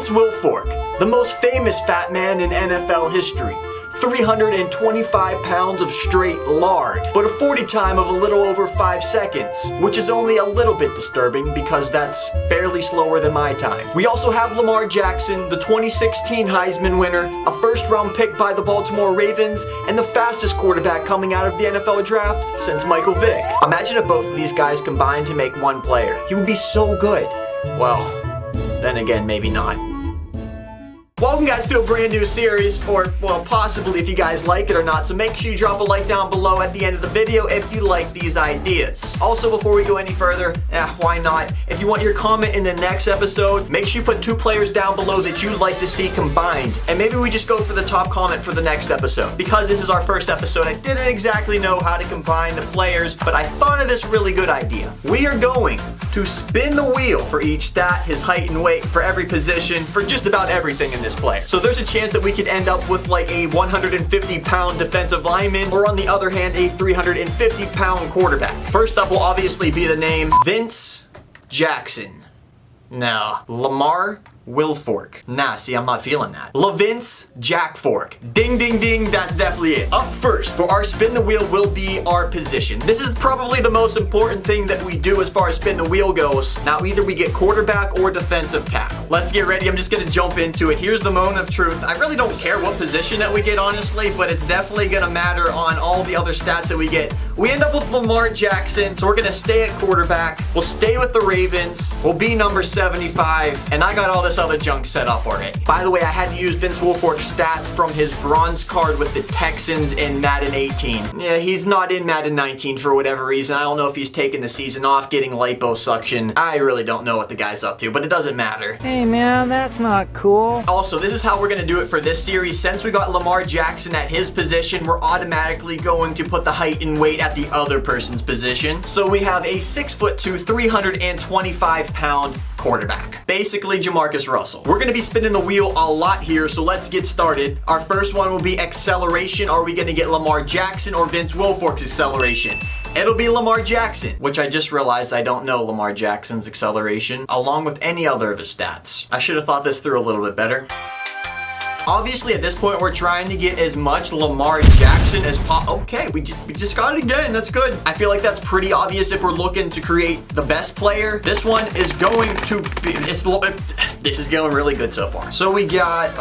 Vince WILFORK, the most famous fat man in NFL history. 325 pounds of straight lard, but a 40 time of a little over 5 seconds, which is only a little bit disturbing because that's barely slower than my time. We also have Lamar Jackson, the 2016 Heisman winner, a first round pick by the Baltimore Ravens, and the fastest quarterback coming out of the NFL draft since Michael Vick. Imagine if both of these guys combined to make one player. He would be so good. Well, then again, maybe not. Welcome guys to a brand new series, or well, possibly if you guys like it or not, so make sure you drop a like down below at the end of the video if you like these ideas. Also, before we go any further, why not? If you want your comment in the next episode, make sure you put 2 players down below that you'd like to see combined, and maybe we just go for the top comment for the next episode. Because this is our first episode, I didn't exactly know how to combine the players, but I thought of this really good idea. We are going to spin the wheel for each stat, his height and weight, for every position, for just about everything in this player. So there's a chance that we could end up with like a 150-pound defensive lineman, or on the other hand, a 350-pound quarterback. First up will obviously be the name Vince Jackson. No, Lamar WILFORK. Nah, see, I'm not feeling that. LaVince Jackfork. Ding, ding, ding, that's definitely it. Up first for our spin the wheel will be our position. This is probably the most important thing that we do as far as spin the wheel goes. Now, either we get quarterback or defensive tackle. Let's get ready. I'm just gonna jump into it. Here's the moment of truth. I really don't care what position that we get, honestly, but it's definitely gonna matter on all the other stats that we get. We end up with Lamar Jackson, so we're gonna stay at quarterback. We'll stay with the Ravens. We'll be number 75, and I got all this other junk set up already. By the way, I had to use Vince WILFORK's stats from his bronze card with the Texans in Madden 18. Yeah, he's not in Madden 19 for whatever reason. I don't know if he's taking the season off, getting liposuction. I really don't know what the guy's up to, but it doesn't matter. Hey man, that's not cool. Also, this is how we're gonna do it for this series. Since we got Lamar Jackson at his position, we're automatically going to put the height and weight at the other person's position. So we have a 6'2", 325-pound quarterback. Basically, Jamarcus Russell. We're gonna be spinning the wheel a lot here, so let's get started. Our first one will be acceleration. Are we gonna get Lamar Jackson or Vince WILFORK's acceleration? It'll be Lamar Jackson, which I just realized I don't know Lamar Jackson's acceleration, along with any other of his stats. I should have thought this through a little bit better. Obviously, at this point, we're trying to get as much Lamar Jackson as possible. Okay, we just got it again. That's good. I feel like that's pretty obvious if we're looking to create the best player. This one is going to be, this is going really good so far. So we got,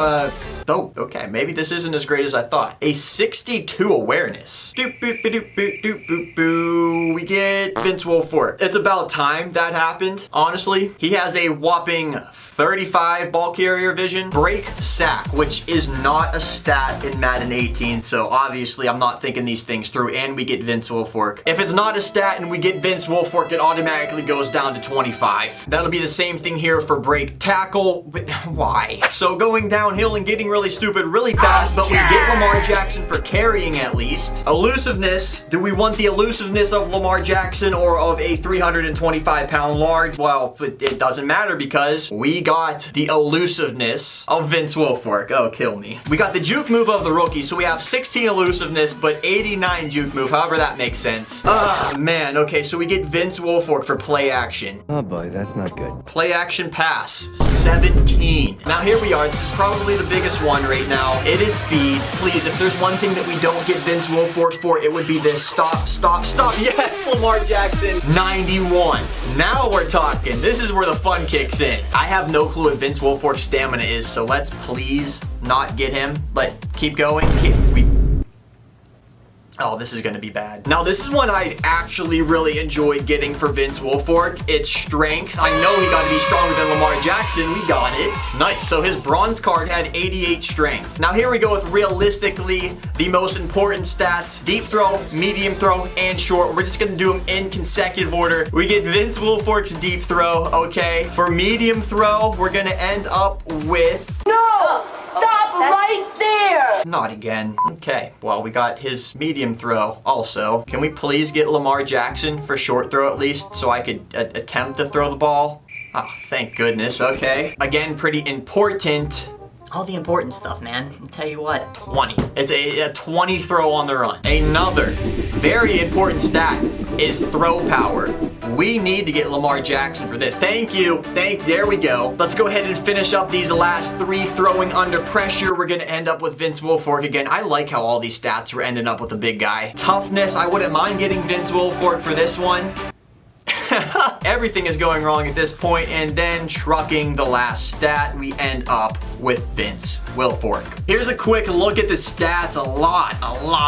oh, okay, maybe this isn't as great as I thought. A 62 awareness. Doop, boop, doop, boop, doop, boop, boo. We get Vince WILFORK. It's about time that happened, honestly. He has a whopping 35 ball carrier vision. Break sack, which is not a stat in Madden 18, so obviously I'm not thinking these things through, and we get Vince WILFORK. If it's not a stat and we get Vince WILFORK, it automatically goes down to 25. That'll be the same thing here for break tackle. Why? So going downhill and getting really stupid really fast, but we get Lamar Jackson for carrying at least. Elusiveness. Do we want the elusiveness of Lamar Jackson or of a 325-pound lard? Well, it doesn't matter because we got the elusiveness of Vince WILFORK. Oh, kill me. We got the juke move of the rookie, so we have 16 elusiveness, but 89 juke move, however that makes sense. Ah, man. Okay, so we get Vince WILFORK for play action. Oh boy, that's not good. Play action pass, 17. Now here we are. This is probably the biggest one right now. It is speed. Please, if there's one thing that we don't get Vince WILFORK for, it would be this stop, stop, stop. Yes, Lamar Jackson, 91. Now we're talking. This is where the fun kicks in. I have no clue what Vince WILFORK's stamina is, so let's please not get him. Keep going. Oh, this is gonna be bad. Now, this is one I actually really enjoyed getting for Vince WILFORK. It's strength. I know he got to be stronger than Lamar Jackson. We got it. Nice. So his bronze card had 88 strength. Now, here we go with realistically the most important stats. Deep throw, medium throw, and short. We're just gonna do them in consecutive order. We get Vince WILFORK's deep throw, okay? For medium throw, we're gonna end up with... No! Stop right there! Not again. Okay, well, we got his medium throw also. Can we please get Lamar Jackson for short throw at least so I could attempt to throw the ball? Oh, thank goodness. Okay. Again, pretty important. All the important stuff, man. I'll tell you what. 20. It's a 20 throw on the run. Another very important stat is throw power. We need to get Lamar Jackson for this. Thank you. There we go. Let's go ahead and finish up these last 3 throwing under pressure. We're going to end up with Vince Wilfork again. I like how all these stats were ending up with a big guy. Toughness, I wouldn't mind getting Vince Wilfork for this one. Everything is going wrong at this point, and then trucking the last stat, we end up with Vince Wilfork. Here's a quick look at the stats. A lot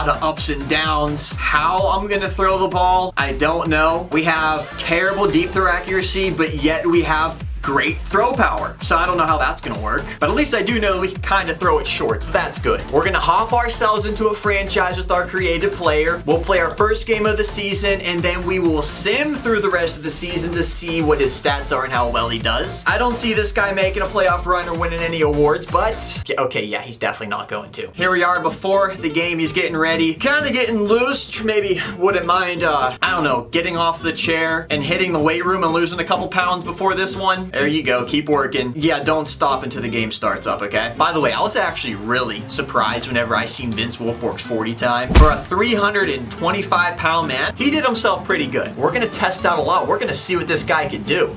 of ups and downs. How I'm gonna throw the ball, I don't know. We have terrible deep throw accuracy, but yet we have great throw power. So I don't know how that's gonna work, but at least I do know that we can kind of throw it short. So that's good. We're gonna hop ourselves into a franchise with our creative player. We'll play our first game of the season, and then we will sim through the rest of the season to see what his stats are and how well he does. I don't see this guy making a playoff run or winning any awards, but okay, yeah, he's definitely not going to. Here we are before the game. He's getting ready, kind of getting loose. Maybe wouldn't mind, I don't know, getting off the chair and hitting the weight room and losing a couple pounds before this one. There you go, keep working. Yeah, don't stop until the game starts up, okay? By the way, I was actually really surprised whenever I seen Vince Wilfork's 40 time. For a 325-pound man, he did himself pretty good. We're gonna test out a lot. We're gonna see what this guy can do.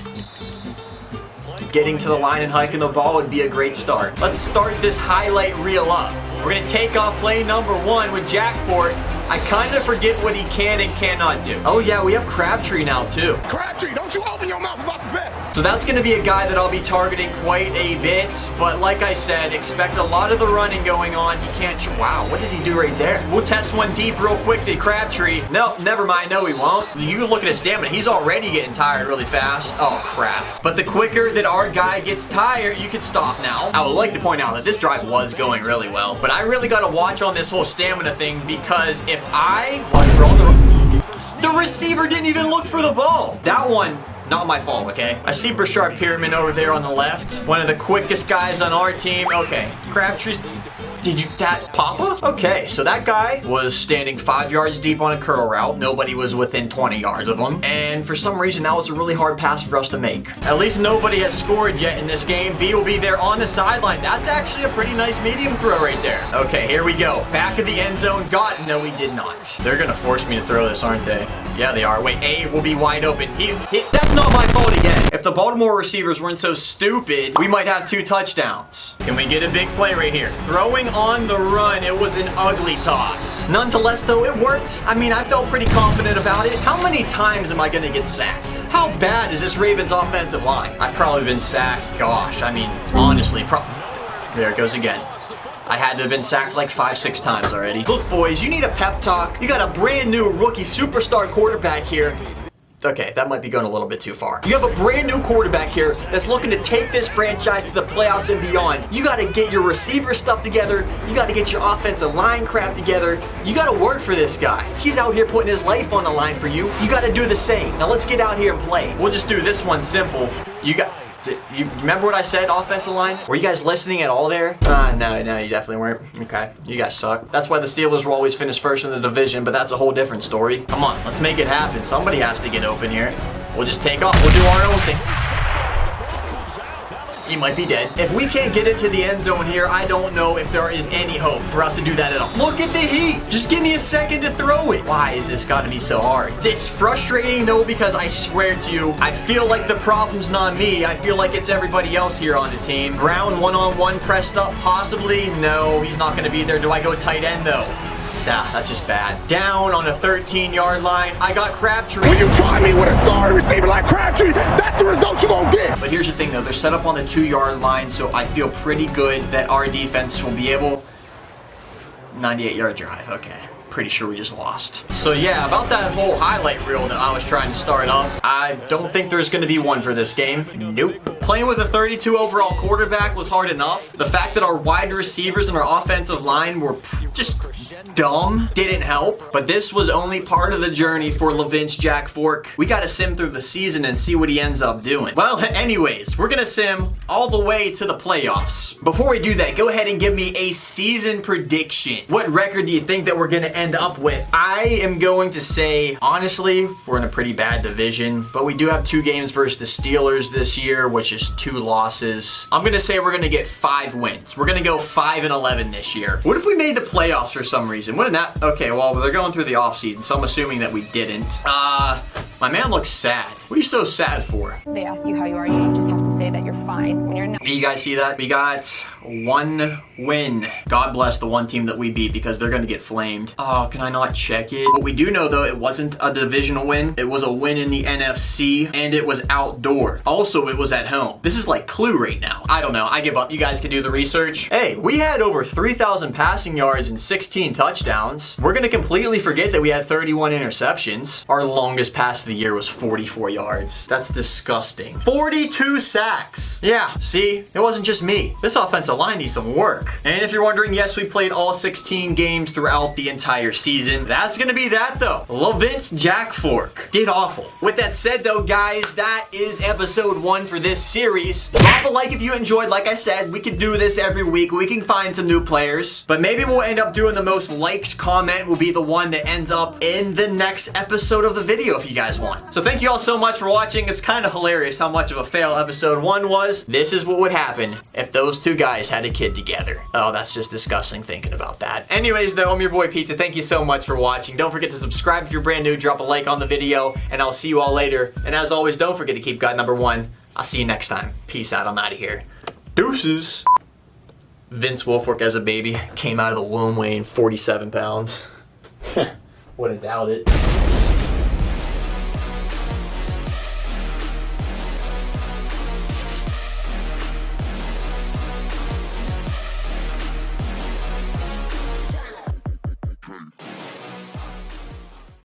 Getting to the line and hiking the ball would be a great start. Let's start this highlight reel up. We're gonna take off play number 1 with Jack Fort. I kind of forget what he can and cannot do. Oh yeah, we have Crabtree now too. Crabtree, don't you open your mouth about the best. So that's going to be a guy that I'll be targeting quite a bit. But like I said, expect a lot of the running going on. He can't... Wow, what did he do right there? We'll test one deep real quick to Crabtree. No, never mind. No, he won't. You look at his stamina. He's already getting tired really fast. Oh, crap. But the quicker that our guy gets tired, you can stop now. I would like to point out that this drive was going really well. But I really got to watch on this whole stamina thing, because if the receiver didn't even look for the ball. That one... Not my fault, okay? I see Brashard Pyramid over there on the left. One of the quickest guys on our team. Okay, Crabtree's... Did you... That Papa? Okay, so that guy was standing 5 yards deep on a curl route. Nobody was within 20 yards of him. And for some reason, that was a really hard pass for us to make. At least nobody has scored yet in this game. B will be there on the sideline. That's actually a pretty nice medium throw right there. Okay, here we go. Back of the end zone. Got... No, we did not. They're gonna force me to throw this, aren't they? Yeah, they are. Wait, A will be wide open. That's not my fault again. If the Baltimore receivers weren't so stupid, we might have 2 touchdowns. Can we get a big play right here? Throwing on the run, it was an ugly toss. Nonetheless, though, it worked. I mean, I felt pretty confident about it. How many times am I gonna get sacked? How bad is this Ravens offensive line? I've probably been sacked. Gosh, I mean, honestly, there it goes again. I had to have been sacked like 5-6 times already. Look, boys, you need a pep talk. You got a brand new rookie superstar quarterback here. Okay, that might be going a little bit too far. You have a brand new quarterback here that's looking to take this franchise to the playoffs and beyond. You got to get your receiver stuff together. You got to get your offensive line crap together. You got to work for this guy. He's out here putting his life on the line for you. You got to do the same. Now let's get out here and play. We'll just do this one simple. You remember what I said, offensive line? Were you guys listening at all there? No, you definitely weren't. Okay, you guys suck. That's why the Steelers will always finish first in the division, but that's a whole different story. Come on, let's make it happen. Somebody has to get open here. We'll just take off. We'll do our own thing. He might be dead. If we can't get into the end zone here, I don't know if there is any hope for us to do that at all. Look at the heat. Just give me a second to throw it. Why is this gotta be so hard? It's frustrating though, because I swear to you, I feel like the problem's not me. I feel like it's everybody else here on the team. Brown one-on-one pressed up, possibly. No, he's not gonna be there. Do I go tight end though? Nah, that's just bad. Down on a 13-yard line. I got Crabtree. When you try me with a sorry receiver like Crabtree, that's the result you're gonna get. But here's the thing though, they're set up on the 2-yard line, so I feel pretty good that our defense will be able... 98-yard drive, okay. Pretty sure we just lost. So yeah, about that whole highlight reel that I was trying to start up, I don't think there's gonna be one for this game. Nope. Playing with a 32 overall quarterback was hard enough. The fact that our wide receivers and our offensive line were just dumb didn't help. But this was only part of the journey for LaVince Jack Fork. We gotta sim through the season and see what he ends up doing. Well, anyways, we're gonna sim all the way to the playoffs. Before we do that, go ahead and give me a season prediction. What record do you think that we're gonna end end up with? I am going to say, honestly, we're in a pretty bad division, but we do have 2 games versus the Steelers this year, which is 2 losses. I'm gonna say we're gonna get 5 wins. We're gonna go 5-11 this year. What if we made the playoffs for some reason? Wouldn't that? Okay, well, they're going through the offseason, so I'm assuming that we didn't. My man looks sad. What are you so sad for? They ask you how you are, you just have to say that you're fine when you're not. You guys see that? We got 1 win. God bless the one team that we beat because they're gonna get flamed. Oh, can I not check it? What we do know though, it wasn't a divisional win. It was a win in the NFC and it was outdoor. Also, it was at home. This is like Clue right now. I don't know. I give up. You guys can do the research. Hey, we had over 3,000 passing yards and 16 touchdowns. We're gonna completely forget that we had 31 interceptions. Our longest pass of the year was 44 yards. That's disgusting. 42 sacks. Yeah, see? It wasn't just me. This offensive line needs some work. And if you're wondering, yes, we played all 16 games throughout the entire season. That's gonna be that though. LaVince Jack Fork did awful. With that said though, guys, that is episode 1 for this series. Drop a like if you enjoyed. Like I said, we can do this every week. We can find some new players, but maybe we'll end up doing the most liked comment will be the one that ends up in the next episode of the video if you guys want. So thank you all so much for watching. It's kind of hilarious how much of a fail episode 1 was. This is what would happen if those 2 guys had a kid together. Oh, that's just disgusting thinking about that. Anyways though, I'm your boy Pizza. Thank you so much for watching. Don't forget to subscribe if you're brand new. Drop a like on the video and I'll see you all later. And as always, don't forget to keep God number 1. I'll see you next time. Peace out. I'm out of here. Deuces. Vince WILFORK as a baby came out of the womb weighing 47 pounds. Wouldn't doubt it.